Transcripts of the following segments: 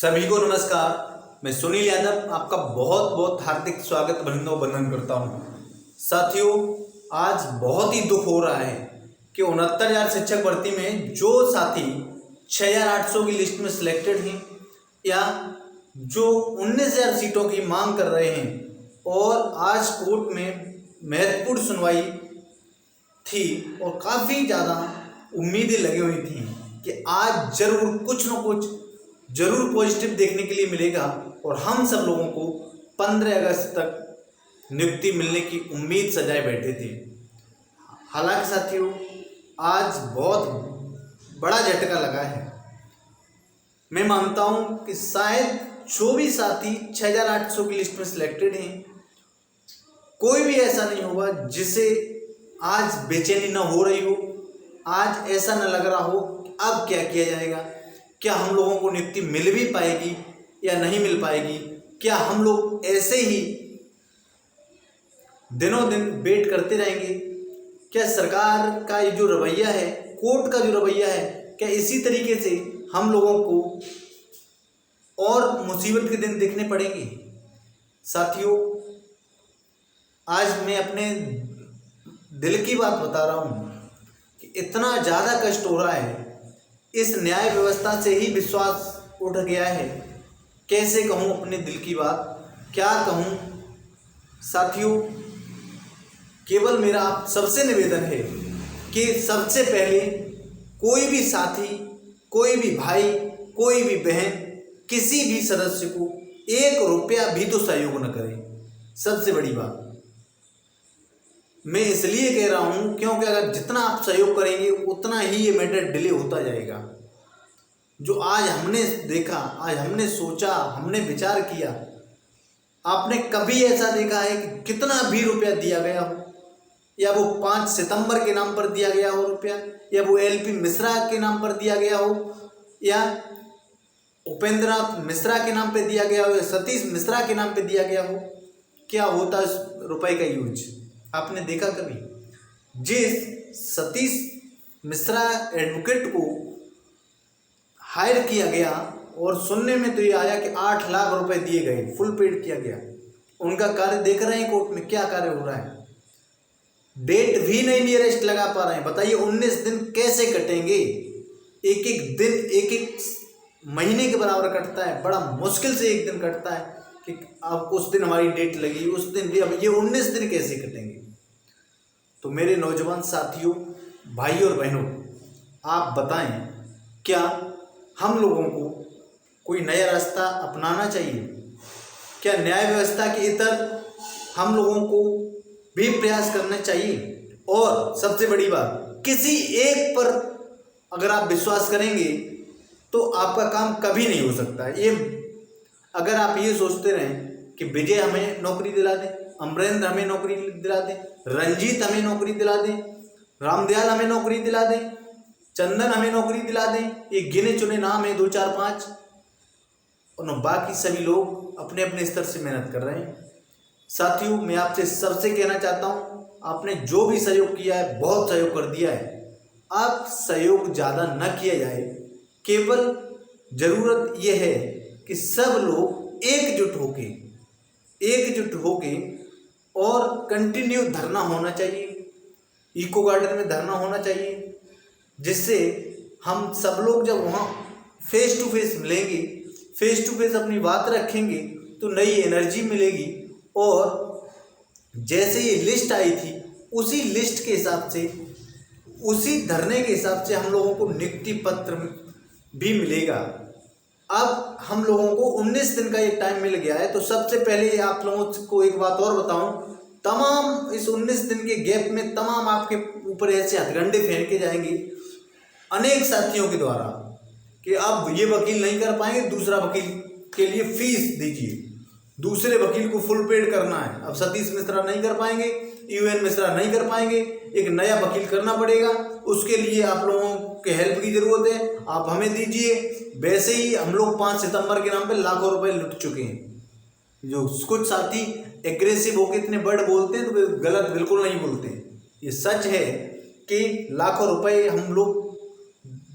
सभी को नमस्कार। मैं सुनील यादव आपका बहुत बहुत हार्दिक स्वागत अभिनंदन करता हूं। साथियों, आज बहुत ही दुख हो रहा है कि 69,000 शिक्षक भर्ती में जो साथी 6,800 की लिस्ट में सिलेक्टेड हैं या जो 19,000 सीटों की मांग कर रहे हैं और आज कोर्ट में महत्वपूर्ण सुनवाई थी और काफ़ी ज़्यादा उम्मीदें लगी हुई थी कि आज जरूर कुछ न कुछ जरूर पॉजिटिव देखने के लिए मिलेगा और हम सब लोगों को 15 अगस्त तक नियुक्ति मिलने की उम्मीद सजाए बैठे थे। हालांकि साथियों, आज बहुत बड़ा झटका लगा है। मैं मानता हूं कि शायद जो भी साथी 6,800 की लिस्ट में सिलेक्टेड हैं, कोई भी ऐसा नहीं होगा जिसे आज बेचैनी न हो रही हो, आज ऐसा न लग रहा हो कि अब क्या किया जाएगा, क्या हम लोगों को नियुक्ति मिल भी पाएगी या नहीं मिल पाएगी, क्या हम लोग ऐसे ही दिनों दिन वेट करते रहेंगे, क्या सरकार का ये जो रवैया है, कोर्ट का जो रवैया है, क्या इसी तरीके से हम लोगों को और मुसीबत के दिन देखने पड़ेंगे। साथियों, आज मैं अपने दिल की बात बता रहा हूँ कि इतना ज़्यादा कष्ट हो रहा है, इस न्याय व्यवस्था से ही विश्वास उठ गया है। कैसे कहूँ अपने दिल की बात, क्या कहूँ। साथियों, केवल मेरा आप सबसे निवेदन है कि सबसे पहले कोई भी साथी, कोई भी भाई, कोई भी बहन, किसी भी सदस्य को 1 रुपया भी तो सहयोग न करें। सबसे बड़ी बात मैं इसलिए कह रहा हूँ क्योंकि अगर जितना आप सहयोग करेंगे उतना ही ये मैटर डिले होता जाएगा। जो आज हमने देखा, आज हमने सोचा, हमने विचार किया, आपने कभी ऐसा देखा है कि कितना भी रुपया दिया गया हो, या वो 5 सितंबर के नाम पर दिया गया हो रुपया, या वो LP मिश्रा के नाम पर दिया गया हो, या उपेंद्रनाथ मिश्रा के नाम पे दिया गया हो, या सतीश मिश्रा के नाम पे दिया गया हो, क्या होता उस रुपए का यूज आपने देखा कभी? जिस सतीश मिश्रा एडवोकेट को हायर किया गया और सुनने में तो ये आया कि 8 लाख रुपए दिए गए, फुल पेड किया गया, उनका कार्य देख रहे हैं कोर्ट में क्या कार्य हो रहा है। डेट भी नहीं नियरेस्ट लगा पा रहे हैं। बताइए 19 दिन कैसे कटेंगे? एक एक दिन एक एक महीने के बराबर कटता है। बड़ा मुश्किल से एक दिन कटता है कि अब उस दिन हमारी डेट लगी, उस दिन भी, अब ये 19 दिन कैसे कटेंगे? तो मेरे नौजवान साथियों, भाइयों और बहनों, आप बताएं, क्या हम लोगों को कोई नया रास्ता अपनाना चाहिए? क्या न्याय व्यवस्था के इतर हम लोगों को भी प्रयास करना चाहिए? और सबसे बड़ी बात, किसी एक पर अगर आप विश्वास करेंगे तो आपका काम कभी नहीं हो सकता। ये अगर आप ये सोचते रहें कि विजय हमें नौकरी दिला दे, अमरेंद्र हमें नौकरी दिला दे, रंजीत हमें नौकरी दिला दे, रामदयाल हमें नौकरी दिला दे, चंदन हमें नौकरी दिला दें, ये गिने चुने नाम है 2 4 5, और बाकी सभी लोग अपने अपने स्तर से मेहनत कर रहे हैं। साथियों, मैं आपसे सबसे कहना चाहता हूँ, आपने जो भी सहयोग किया है बहुत सहयोग कर दिया है। अब सहयोग ज़्यादा न किया जाए, केवल ज़रूरत यह है कि सब लोग एकजुट होके और कंटिन्यू धरना होना चाहिए, इको गार्डन में धरना होना चाहिए, जिससे हम सब लोग जब वहाँ फेस टू फेस मिलेंगे, फेस टू फेस अपनी बात रखेंगे तो नई एनर्जी मिलेगी। और जैसे ये लिस्ट आई थी उसी लिस्ट के हिसाब से, उसी धरने के हिसाब से हम लोगों को नियुक्ति पत्र भी मिलेगा। अब हम लोगों को 19 दिन का ये टाइम मिल गया है। तो सबसे पहले आप लोगों को एक बात और बताऊं, तमाम इस 19 दिन के गैप में तमाम आपके ऊपर ऐसे हथकंडे फेंके जाएंगे अनेक साथियों के द्वारा कि अब ये वकील नहीं कर पाएंगे, दूसरा वकील के लिए फीस दीजिए, दूसरे वकील को फुल पेड करना है। अब सतीश मिश्रा नहीं कर पाएंगे, UN मिश्रा नहीं कर पाएंगे, एक नया वकील करना पड़ेगा, उसके लिए आप लोगों के हेल्प की ज़रूरत है, आप हमें दीजिए। वैसे ही हम लोग 5 सितंबर के नाम पे लाखों रुपए लुट चुके हैं। जो कुछ साथी एग्रेसिव होकर इतने वर्ड बोलते हैं तो वे गलत बिल्कुल नहीं बोलते। ये सच है कि लाखों रुपए हम लोग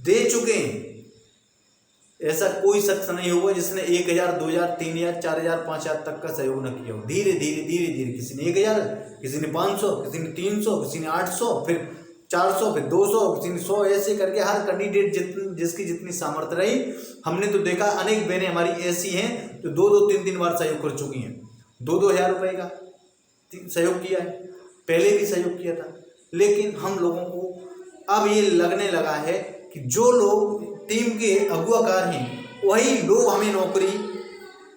दे चुके हैं ऐसा कोई शख्स नहीं होगा जिसने 1,000, 2,000, 3,000, 4,000, 5,000 तक का सहयोग न किया हो। धीरे धीरे धीरे धीरे किसी ने 1,000, किसी ने 500, किसी ने 300, किसी ने 800, फिर 400, फिर 200, किसी ने 100, ऐसे करके हर कैंडिडेट जिसकी जितनी सामर्थ्य रही। हमने तो देखा अनेक बहनें हमारी ऐसी हैं जो 2-2, 3-3 बार सहयोग कर चुकी हैं। 2-2 हज़ार रुपये का सहयोग किया है, पहले भी सहयोग किया था। लेकिन हम लोगों को अब ये लगने लगा है कि जो लोग टीम के अगुवाकार हैं वही लोग हमें नौकरी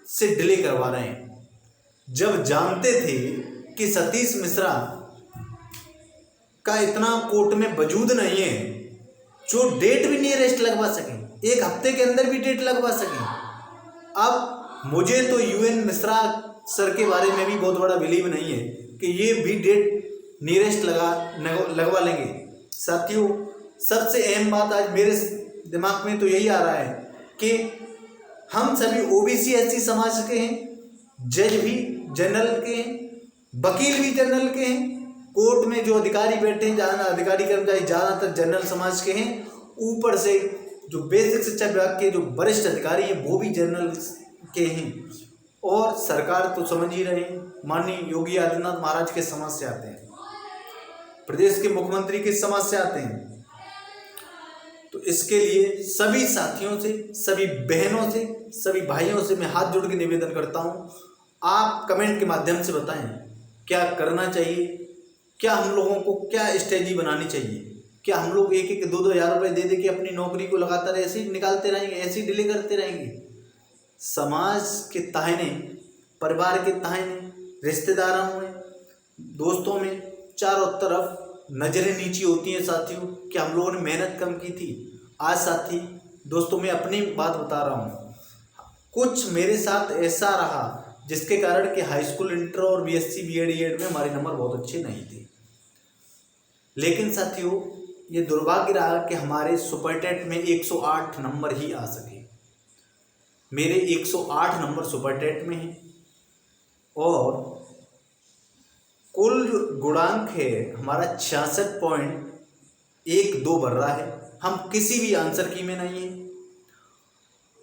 से डिले करवा रहे हैं। जब जानते थे कि सतीश मिश्रा का इतना कोर्ट में वजूद नहीं है जो डेट भी नियरेस्ट लगवा सकें, 1 हफ्ते के अंदर भी डेट लगवा सकें। अब मुझे तो यूएन मिश्रा सर के बारे में भी बहुत बड़ा बिलीव नहीं है कि ये भी डेट नियरेस्ट लगवा लेंगे। साथियों, सबसे अहम बात आज मेरे दिमाग में तो यही आ रहा है कि हम सभी ओबीसी एससी समाज के हैं, जज भी जनरल के हैं, वकील भी जनरल के हैं, कोर्ट में जो अधिकारी बैठे हैं अधिकारी कर्मचारी ज़्यादातर जनरल समाज के हैं, ऊपर से जो बेसिक शिक्षा विभाग के जो वरिष्ठ अधिकारी हैं वो भी जनरल के हैं। और सरकार तो समझ ही रहे हैं, माननीय योगी आदित्यनाथ महाराज किस समाज से आते हैं, प्रदेश के मुख्यमंत्री किस समाज से आते हैं। तो इसके लिए सभी साथियों से, सभी बहनों से, सभी भाइयों से मैं हाथ जोड़ के निवेदन करता हूँ, आप कमेंट के माध्यम से बताएं क्या करना चाहिए, क्या हम लोगों को क्या स्ट्रेटजी बनानी चाहिए। क्या हम लोग 1-1, 2-2 हज़ार रुपये दे के अपनी नौकरी को लगातार ऐसे ही निकालते रहेंगे, ऐसे ही डिले करते रहेंगे। समाज के ताहने, परिवार के ताहने, रिश्तेदारों में, दोस्तों में, चारों तरफ नज़रें नीची होती हैं। साथियों, कि हम लोगों ने मेहनत कम की थी। आज साथी दोस्तों, मैं अपनी बात बता रहा हूँ, कुछ मेरे साथ ऐसा रहा जिसके कारण कि हाई स्कूल, इंटर और बीएससी बीएड में हमारे नंबर बहुत अच्छे नहीं थे। लेकिन साथियों, ये दुर्भाग्य रहा कि हमारे सुपरटेट में 108 नंबर ही आ सके। मेरे 108 नंबर सुपरटेट में हैं और कुल गुणांक है हमारा 66.12 बढ़ रहा है। हम किसी भी आंसर की में नहीं है।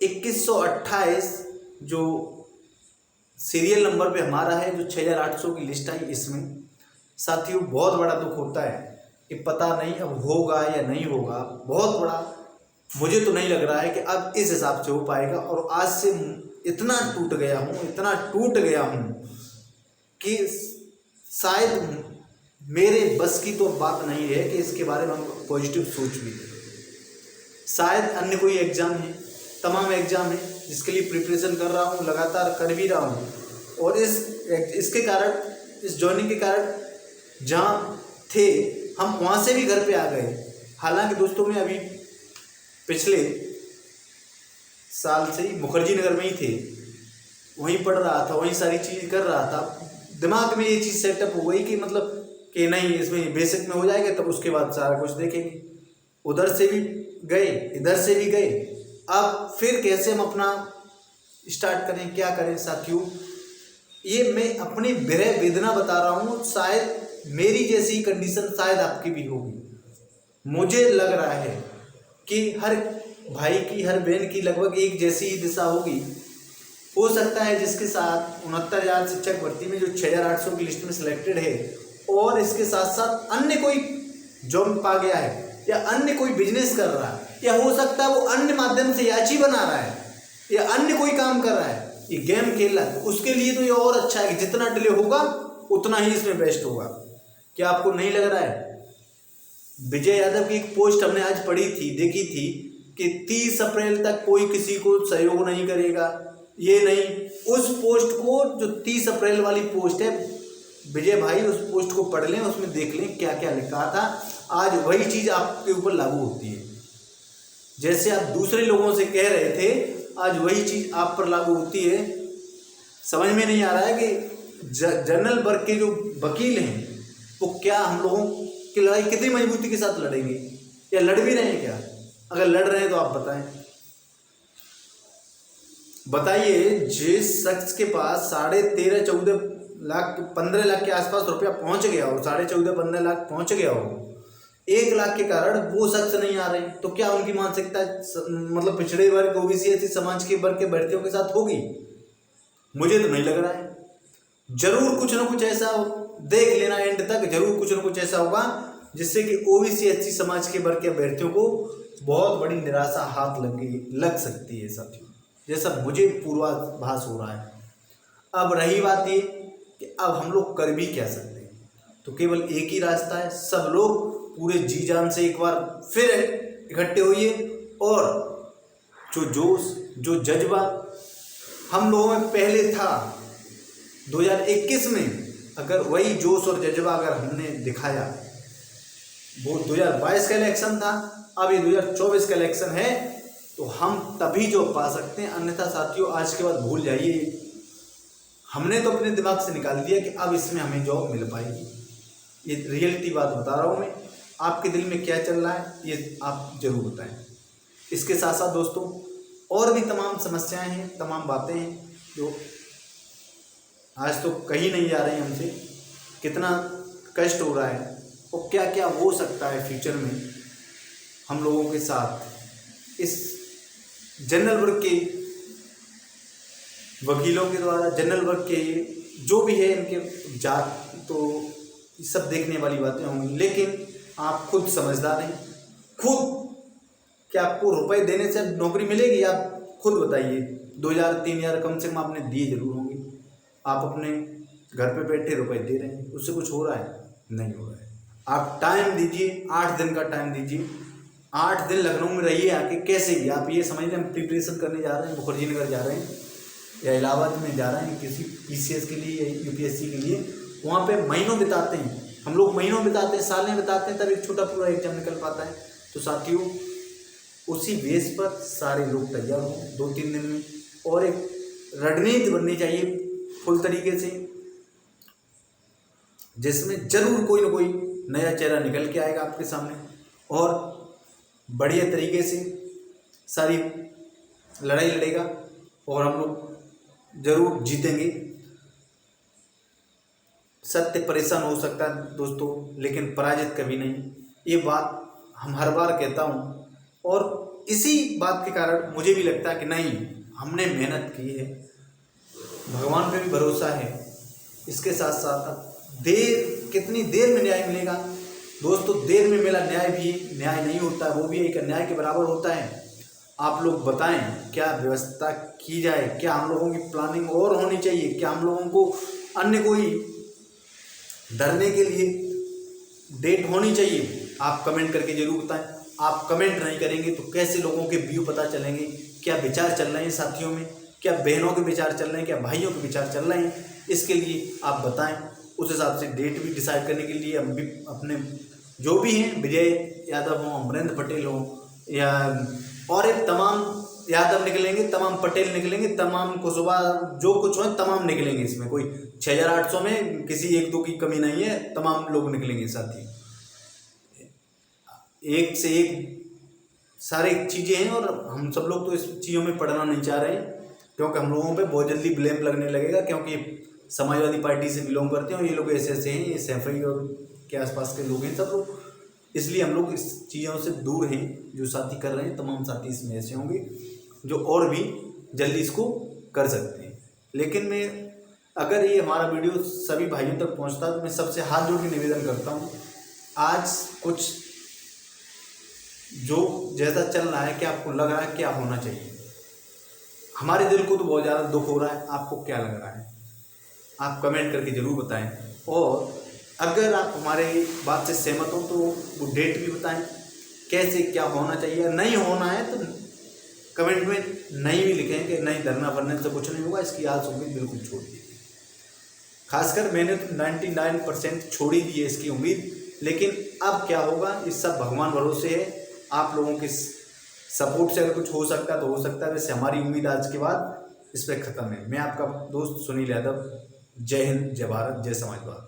2128 जो सीरियल नंबर पे हमारा है, जो 6800 की लिस्ट आई, इसमें साथियों बहुत बड़ा दुख होता है कि पता नहीं अब होगा या नहीं होगा। बहुत बड़ा मुझे तो नहीं लग रहा है कि अब इस हिसाब से हो पाएगा। और आज से इतना टूट गया हूँ कि शायद मेरे बस की तो बात नहीं है कि इसके बारे में हम पॉजिटिव सोच भी लें। शायद अन्य कोई एग्ज़ाम है, तमाम एग्ज़ाम है जिसके लिए प्रिपरेशन कर रहा हूँ, लगातार कर भी रहा हूँ। और इसके कारण, इस जॉइनिंग के कारण जहाँ थे हम वहाँ से भी घर पे आ गए। हालांकि दोस्तों, मैं अभी पिछले साल से ही मुखर्जी नगर में ही थे, वहीं पढ़ रहा था, वहीं सारी चीज़ कर रहा था। दिमाग में ये चीज़ सेटअप हो गई कि मतलब कि नहीं, इसमें बेसिक में हो जाएगा, तब उसके बाद सारा कुछ देखेंगे। उधर से भी गए, इधर से भी गए, अब फिर कैसे हम अपना स्टार्ट करें, क्या करें। साथियों, ये मैं अपनी विरह वेदना बता रहा हूँ। शायद मेरी जैसी कंडीशन शायद आपकी भी होगी। मुझे लग रहा है कि हर भाई की, हर बहन की लगभग एक जैसी ही दिशा होगी। हो सकता है जिसके साथ 69,000 शिक्षक भर्ती में जो 6800 की लिस्ट में सिलेक्टेड है, और इसके साथ साथ अन्य कोई जॉब पा गया है, या अन्य कोई बिजनेस कर रहा है, या हो सकता है वो अन्य माध्यम से याची बना रहा है, या अन्य कोई काम कर रहा है, ये गेम खेल रहा है, तो उसके लिए तो ये और अच्छा है कि जितना डिले होगा उतना ही इसमें बेस्ट होगा। क्या आपको नहीं लग रहा है? विजय यादव की एक पोस्ट हमने आज पढ़ी थी, देखी थी कि 30 अप्रैल तक कोई किसी को सहयोग नहीं करेगा। ये नहीं, उस पोस्ट को, जो 30 अप्रैल वाली पोस्ट है, विजय भाई उस पोस्ट को पढ़ लें, उसमें देख लें क्या क्या लिखा था। आज वही चीज़ आपके ऊपर लागू होती है। जैसे आप दूसरे लोगों से कह रहे थे, आज वही चीज़ आप पर लागू होती है। समझ में नहीं आ रहा है कि जनरल वर्ग के जो वकील हैं वो क्या हम लोगों की लड़ाई कितनी मजबूती के साथ लड़ेंगे, या लड़ भी रहे हैं क्या? अगर लड़ रहे हैं तो आप बताइए जिस शख्स के पास 13.5-14 लाख, 15 लाख के आसपास रुपया पहुंच गया हो, 14.5-15 लाख पहुंच गया हो, 1 लाख के कारण वो शख्स नहीं आ रहे, तो क्या उनकी मानसिकता मतलब पिछड़े वर्ग ओबीसी ऐसी समाज के वर्ग के अभ्यर्थियों के साथ होगी? मुझे तो नहीं लग रहा है। जरूर कुछ ना कुछ ऐसा देख लेना, एंड तक जरूर कुछ ना कुछ ऐसा होगा जिससे कि ओबीसी एससी समाज के वर्ग के अभ्यर्थियों को बहुत बड़ी निराशा हाथ लग सकती है साथियों, जैसा मुझे पूर्वाभास हो रहा है। अब रही बात ये कि अब हम लोग कर भी क्या सकते हैं, तो केवल एक ही रास्ता है, सब लोग पूरे जी जान से एक बार फिर इकट्ठे होइए और जो जोश जो जज्बा हम लोगों में पहले था 2021 में, अगर वही जोश और जज्बा अगर हमने दिखाया, वो 2022 का इलेक्शन था, अब ये 2024 का इलेक्शन है, तो हम तभी जो पा सकते हैं। अन्यथा साथियों आज के बाद भूल जाइए, हमने तो अपने दिमाग से निकाल दिया कि अब इसमें हमें जॉब मिल पाएगी। ये रियलिटी बात बता रहा हूँ मैं, आपके दिल में क्या चल रहा है ये आप जरूर बताएं। इसके साथ साथ दोस्तों और भी तमाम समस्याएं हैं, तमाम बातें हैं जो आज तो कहीं नहीं जा रही हैं हमसे, कितना कष्ट हो रहा है और क्या क्या हो सकता है फ्यूचर में हम लोगों के साथ इस जनरल वर्ग के वकीलों के द्वारा, जनरल वर्ग के जो भी है इनके जात, तो ये सब देखने वाली बातें होंगी। लेकिन आप खुद समझदार हैं, खुद क्या आपको रुपए देने से नौकरी मिलेगी? आप खुद बताइए। 2,000-3,000 कम से कम आपने दिए जरूर होंगे, आप अपने घर पे बैठे रुपए दे रहे हैं, उससे कुछ हो रहा है? नहीं हो रहा है। आप टाइम दीजिए, 8 दिन का टाइम दीजिए, 8 दिन लखनऊ में रहिए आके, कैसे भी आप ये समझ लें हम प्रिपरेशन करने जा रहे हैं, मुखर्जी नगर जा रहे हैं या इलाहाबाद में जा रहे हैं किसी पीसीएस के लिए या यूपीएससी के लिए, वहाँ पे महीनों बिताते हैं हम लोग, महीनों बिताते हैं, सालें बिताते हैं, तब एक छोटा पूरा एग्जाम निकल पाता है। तो साथियों उसी बेस पर सारे लोग तैयार हों 2-3 दिन में, और एक रणनीति बननी चाहिए फुल तरीके से, जिसमें जरूर कोई ना कोई नया चेहरा निकल के आएगा आपके सामने और बढ़िया तरीके से सारी लड़ाई लड़ेगा और हम लोग जरूर जीतेंगे। सत्य परेशान हो सकता है दोस्तों, लेकिन पराजित कभी नहीं, ये बात हम हर बार कहता हूँ, और इसी बात के कारण मुझे भी लगता है कि नहीं हमने मेहनत की है, भगवान पे भी भरोसा है। इसके साथ साथ कितनी देर में न्याय मिलेगा दोस्तों? देर में मिला न्याय भी न्याय नहीं होता है, वो भी एक अन्याय के बराबर होता है। आप लोग बताएं क्या व्यवस्था की जाए, क्या हम लोगों की प्लानिंग और होनी चाहिए, क्या हम लोगों को अन्य कोई धरने के लिए डेट होनी चाहिए? आप कमेंट करके जरूर बताएं। आप कमेंट नहीं करेंगे तो कैसे लोगों के व्यू पता चलेंगे, क्या विचार चल रहे हैं साथियों में, क्या बहनों के विचार चल रहे हैं, क्या भाइयों के विचार चल रहे हैं? इसके लिए आप बताएं, उस हिसाब से डेट भी डिसाइड करने के लिए हम भी अपने जो भी हैं, विजय यादव हों, अमरेंद्र पटेल हों, या और एक तमाम यादव निकलेंगे, तमाम पटेल निकलेंगे, तमाम कुशवाहा, जो कुछ हो तमाम निकलेंगे। इसमें कोई 6,800 में किसी 1-2 की कमी नहीं है, तमाम लोग निकलेंगे साथी। एक से एक सारी चीज़ें हैं और हम सब लोग तो इस चीज़ों में पढ़ना नहीं चाह रहे हैं, क्योंकि हम लोगों पे बहुत जल्दी ब्लेम लगने लगेगा, क्योंकि समाजवादी पार्टी से बिलोंग करते हैं और ये लोग ऐसे ऐसे हैं, ये सैफई और के आसपास के लोग हैं सब लोग, इसलिए हम लोग इस चीज़ों से दूर हैं। जो साथी कर रहे हैं तमाम साथी इसमें ऐसे होंगे जो और भी जल्दी इसको कर सकते हैं। लेकिन मैं अगर ये हमारा वीडियो सभी भाइयों तक पहुंचता है तो मैं सबसे हाथ जोड़ के निवेदन करता हूं, आज कुछ जो जैसा चल रहा है, क्या आपको लग रहा है क्या होना चाहिए? हमारे दिल को तो बहुत ज़्यादा दुख हो रहा है, आपको क्या लग रहा है? आप कमेंट करके ज़रूर बताएं, और अगर आप हमारे बात से सहमत हो तो वो डेट भी बताएं, कैसे क्या होना चाहिए। नहीं होना है तो कमेंट में नहीं भी लिखें कि नहीं धरना भरने से कुछ नहीं होगा, इसकी आस उम्मीद बिल्कुल छोड़ दीजिए। खासकर मैंने तो 99% छोड़ ही दी है इसकी उम्मीद, लेकिन अब क्या होगा इस सब भगवान भरोसे है। आप लोगों के सपोर्ट से अगर कुछ हो सकता है तो हो सकता है, वैसे हमारी उम्मीद आज के बाद इस पर ख़त्म है। मैं आपका दोस्त सुनील यादव। जय हिंद, जय भारत, जय समाजवाद।